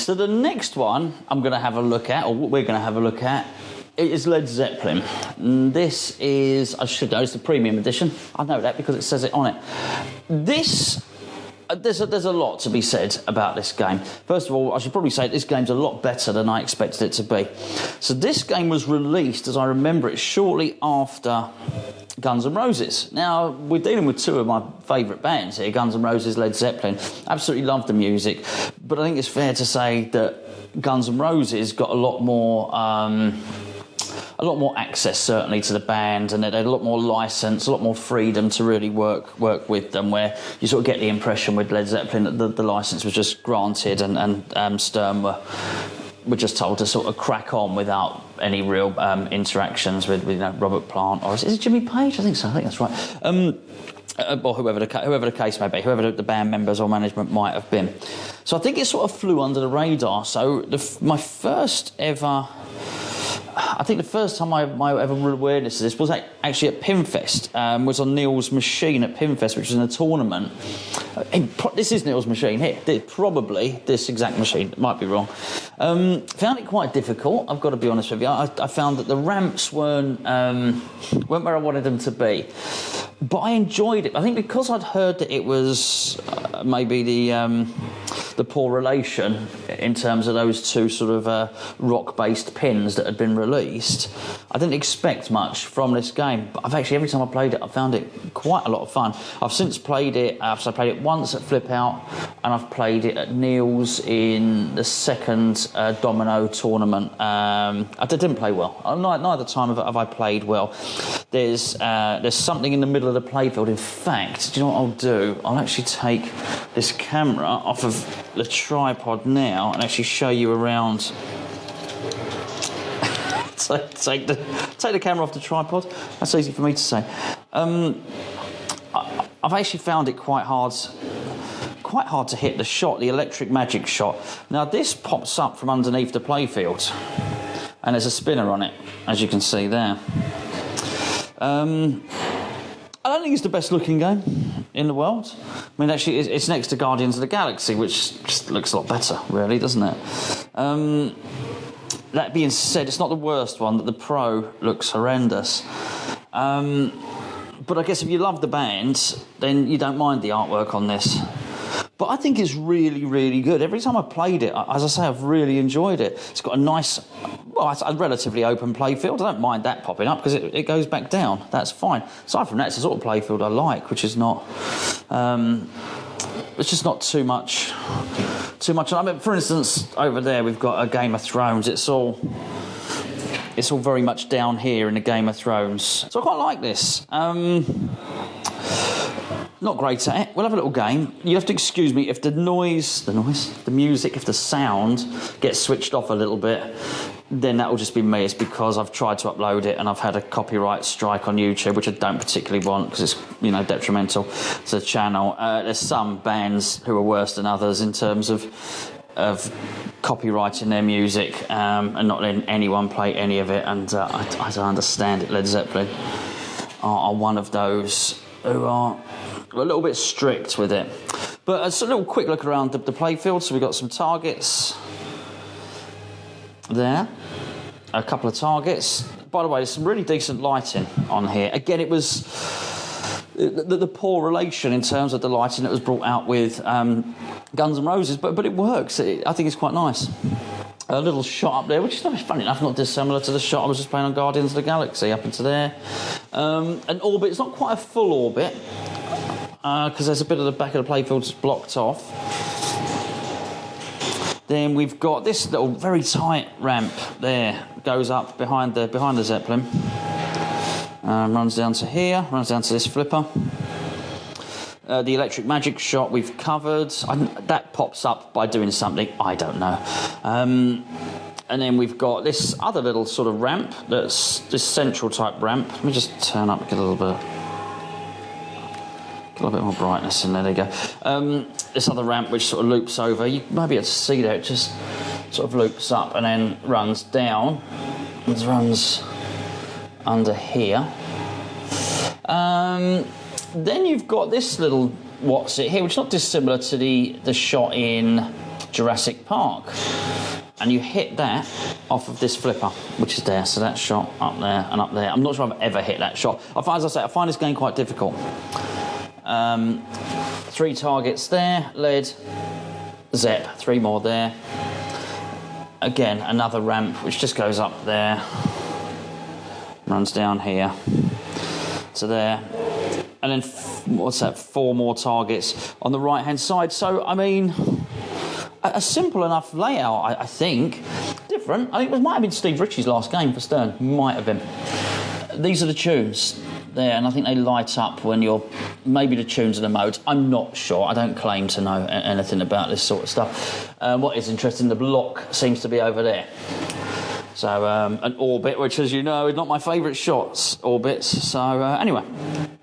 So the next one I'm going to have a look at, or what we're going to have a look at, is Led Zeppelin. This is, I should know, it's the premium edition. I know that because it says it on it. This, there's a lot to be said about this game. First of all, I should probably say this game's a lot better than I expected it to be. So this game was released, as I remember it, shortly after Guns N' Roses. Now, we're dealing with two of my favourite bands here, Guns N' Roses, Led Zeppelin. Absolutely love the music, but I think it's fair to say that Guns N' Roses got a lot more access, certainly, to the band, and they had a lot more license, a lot more freedom to really work with them, where you sort of get the impression with Led Zeppelin that the license was just granted, and Stern were just told to sort of crack on without any real interactions with Robert Plant, or is it Jimmy Page? I think so. I think that's right. Or whoever the case may be, whoever the band members or management might have been. So I think it sort of flew under the radar. So my first ever, I think the first time I ever real awareness of this was actually at Pinfest. Was on Neil's machine at Pinfest, which was in a tournament. This is Neil's machine here. Probably this exact machine. Might be wrong. Found it quite difficult. I've got to be honest with you. I found that the ramps weren't where I wanted them to be. But I enjoyed it. I think because I'd heard that it was maybe the poor relation in terms of those two sort of rock-based pins that had been released, I didn't expect much from this game. But I've actually, every time I played it, I found it quite a lot of fun. I've since played it. So I played it once at Flip Out, and I've played it at Neil's in the second domino tournament. I didn't play well. Neither time have I played well. There's something in the middle of the playfield. In fact, do you know what I'll do? I'll actually take this camera off of the tripod now and actually show you around. take the camera off the tripod. That's easy for me to say. I've actually found it quite hard to hit the shot, the electric magic shot. Now this pops up from underneath the playfield, and there's a spinner on it, as you can see there. I don't think it's the best looking game in the world. I mean, actually, it's next to Guardians of the Galaxy, which just looks a lot better, really, doesn't it? That being said, it's not the worst one. That the Pro looks horrendous. But I guess if you love the band, then you don't mind the artwork on this. But I think it's really, really good. Every time I've played it, as I say, I've really enjoyed it. It's got a nice, well, it's a relatively open playfield. I don't mind that popping up because it goes back down. That's fine. Aside from that, it's the sort of playfield I like, which is not, it's just not too much. I mean, for instance, over there we've got a Game of Thrones. It's all very much down here in the Game of Thrones. So I quite like this. Not great at it. We'll have a little game. You have to excuse me if the music, if the sound gets switched off a little bit, then that will just be me. It's because I've tried to upload it and I've had a copyright strike on YouTube, which I don't particularly want because it's, detrimental to the channel. There's some bands who are worse than others in terms of copyrighting their music and not letting anyone play any of it, and I don't understand it. Led Zeppelin are one of those who are a little bit strict with it. But it's a little quick look around the playfield. So we've got some targets there, a couple of targets. By the way, there's some really decent lighting on here. Again, it was the poor relation in terms of the lighting that was brought out with Guns N' Roses, but it works. I think it's quite nice. A little shot up there, which is funny enough not dissimilar to the shot I was just playing on Guardians of the Galaxy up into there. An orbit, it's not quite a full orbit, because there's a bit of the back of the playfield that's blocked off. Then we've got this little very tight ramp there, goes up behind the Zeppelin, runs down to here, runs down to this flipper. The electric magic shot we've covered. That pops up by doing something, I don't know. And then we've got this other little sort of ramp, that's this central type ramp. Let me just turn up, get a little bit more brightness in there. There you go. This other ramp which sort of loops over. You might be able to see there. It just sort of loops up and then runs down and runs under here. Then you've got this little what's it here, which is not dissimilar to the shot in Jurassic Park. And you hit that off of this flipper, which is there. So that shot up there and up there. I'm not sure I've ever hit that shot. As I say, I find this game quite difficult. 3 targets there, lead, Zepp, 3 more there. Again, another ramp which just goes up there, runs down here to there, and then what's that? 4 more targets on the right hand side. So I mean, a simple enough layout, I think. Different. I think it might have been Steve Ritchie's last game for Stern. Might have been. These are the tunes there, and I think they light up when you're maybe the tunes and the modes. I'm not sure. I don't claim to know anything about this sort of stuff. What is interesting, the block seems to be over there. So an orbit, which, as you know, is not my favourite shots, orbits. So anyway,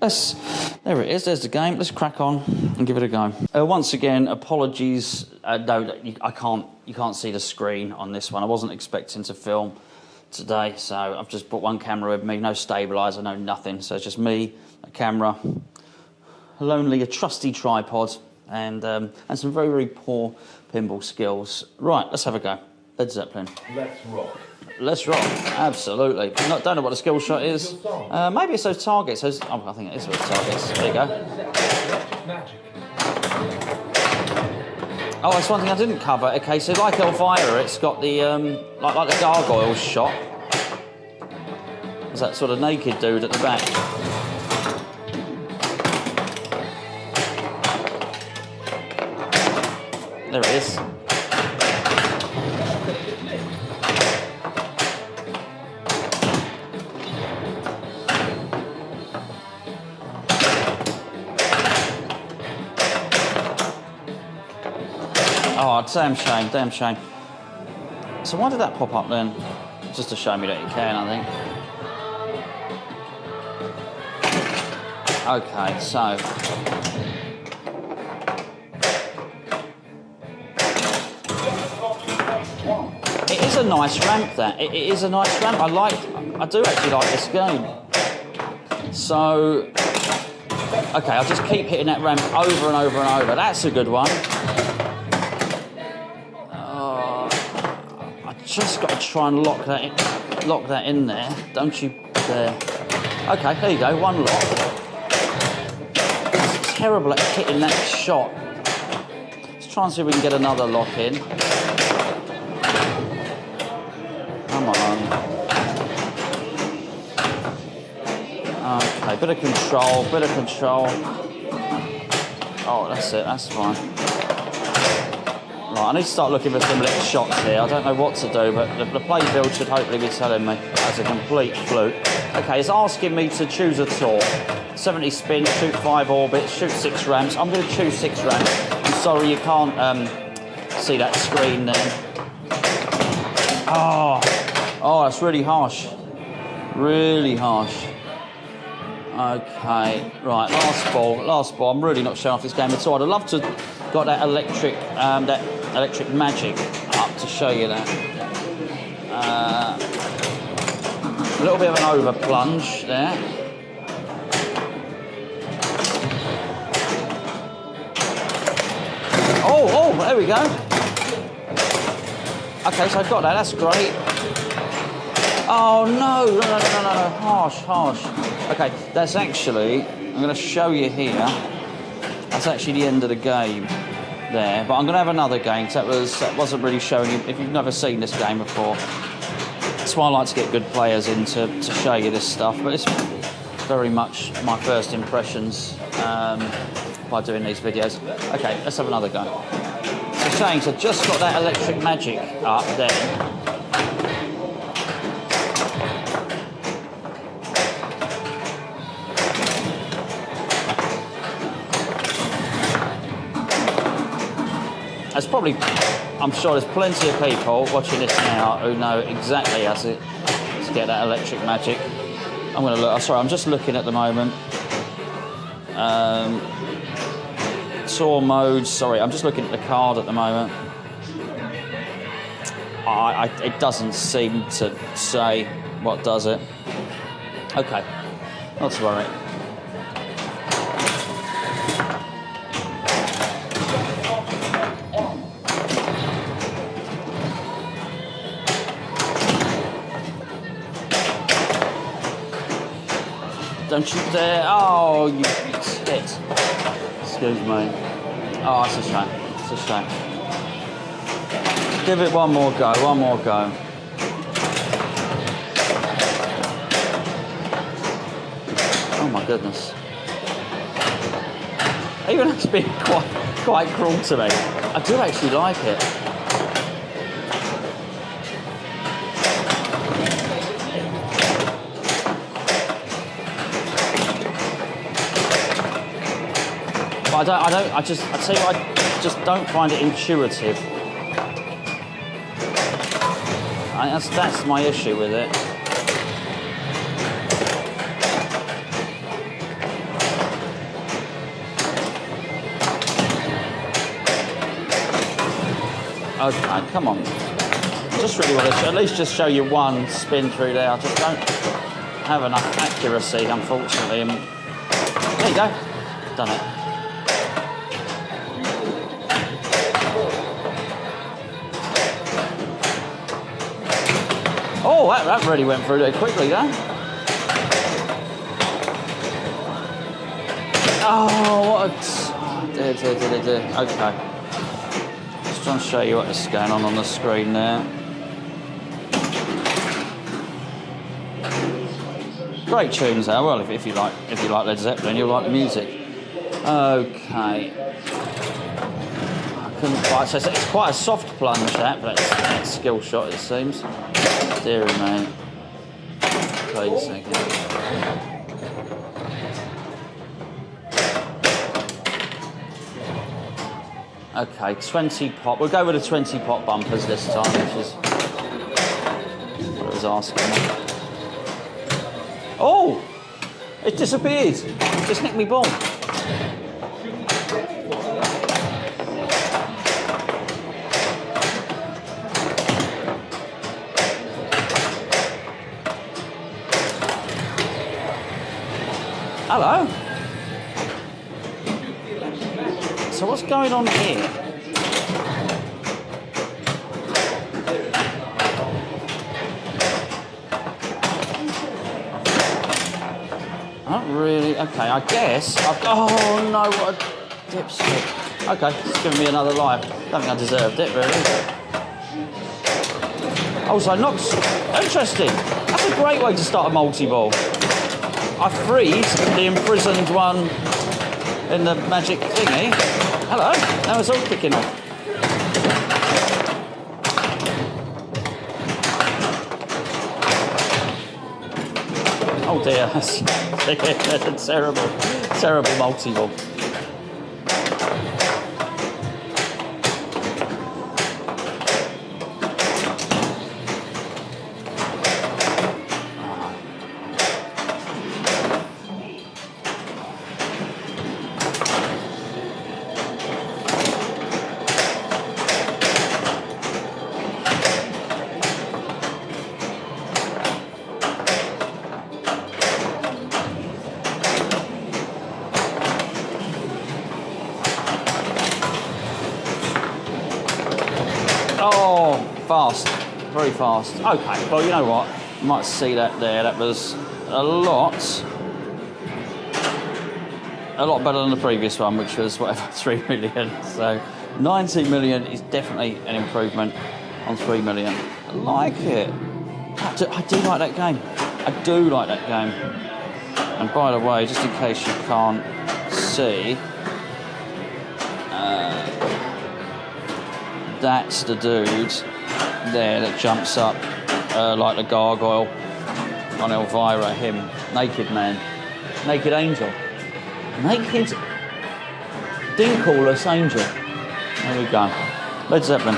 there it is. There's the game. Let's crack on and give it a go. Once again, apologies. No, you can't see the screen on this one. I wasn't expecting to film today, so I've just brought one camera with me, no stabiliser, no nothing. So it's just me, a camera, a trusty tripod, and some very, very poor pinball skills. Right, let's have a go. Led Zeppelin. Let's rock. Let's rock, absolutely. Don't know what the skill shot is. Maybe it's those targets. I think it is those targets. There you go. Oh, that's one thing I didn't cover. Okay, so like Elvira, it's got the like the gargoyle shot. There's that sort of naked dude at the back. There it is. Oh, damn shame. So why did that pop up then? Just to show me that you can, I think. Okay, so... It is a nice ramp, that. It is a nice ramp. I do actually like this game. So... Okay, I'll just keep hitting that ramp over and over and over. That's a good one. Just got to try and lock that in there, don't you? There. Okay, there you go. One lock. It's terrible at hitting that shot. Let's try and see if we can get another lock in. Come on. Okay, bit of control. Oh, that's it. That's fine. Right, I need to start looking for some little shots here. I don't know what to do, but the playfield should hopefully be telling me that's a complete fluke. Okay, it's asking me to choose a tour. 70 spins, shoot 5 orbits, shoot 6 ramps. I'm going to choose 6 ramps. I'm sorry you can't see that screen there. Oh, that's really harsh. Really harsh. Okay, right, last ball. I'm really not showing off this game at all. I'd love to got that electric magic up to show you that. A little bit of an over plunge there. Oh, there we go. Okay, so I've got that. That's great. Oh no, harsh. Okay, that's actually, I'm going to show you here. That's actually the end of the game there, but I'm going to have another game because that wasn't really showing you. If you've never seen this game before, that's why I like to get good players in to show you this stuff. But it's very much my first impressions by doing these videos. Okay, let's have another go. So saying, so just got that electric magic up there. There's probably, I'm sure there's plenty of people watching this now who know exactly how to get that electric magic. I'm going to look, sorry, I'm just looking at the moment. Tour modes, sorry, I'm just looking at the card at the moment. It doesn't seem to say what does it. Okay, not to worry. Don't you dare. Oh, you tit. Excuse me. Oh, it's a shame. It's a shame. Give it one more go. One more go. Oh my goodness. Even that's been quite cruel to me. I do actually like it. But I tell you what, I just don't find it intuitive. That's my issue with it. Okay, come on. I just really want to at least just show you one spin through there. I just don't have enough accuracy, unfortunately. And there you go. Done it. Oh, that really went through there quickly, though. Oh, what a... dear. Okay. Just trying to show you what's going on the screen there. Great tunes there. Well, if you like Led Zeppelin, you'll like the music. Okay. I couldn't quite say so. It's quite a soft plunge, that, but it's a skill shot, it seems. Dear me. Please, thank you. Okay, 20 pop. We'll go with the 20 pop bumpers this time, which is what I was asking. Oh! It disappeared. Just nicked me ball. Hello. So what's going on here? Not really. Okay, I guess. Oh no, what a dipstick. Okay, it's giving me another life. Don't think I deserved it, really. Also, not interesting. That's a great way to start a multi-ball. I freed the imprisoned one in the magic thingy. Hello, now it's all kicking off. Oh dear, that's a terrible multi-ball. Oh, fast, very fast. Okay, well, you know what? You might see that there. That was a lot better than the previous one, which was whatever 3 million. So 90 million is definitely an improvement on 3 million. I like it. I do like that game. I do like that game. And by the way, just in case you can't see, that's the dude there that jumps up like the gargoyle on Elvira, him. Naked man. Naked angel. Naked dinkleless angel. There we go. Led Zeppelin.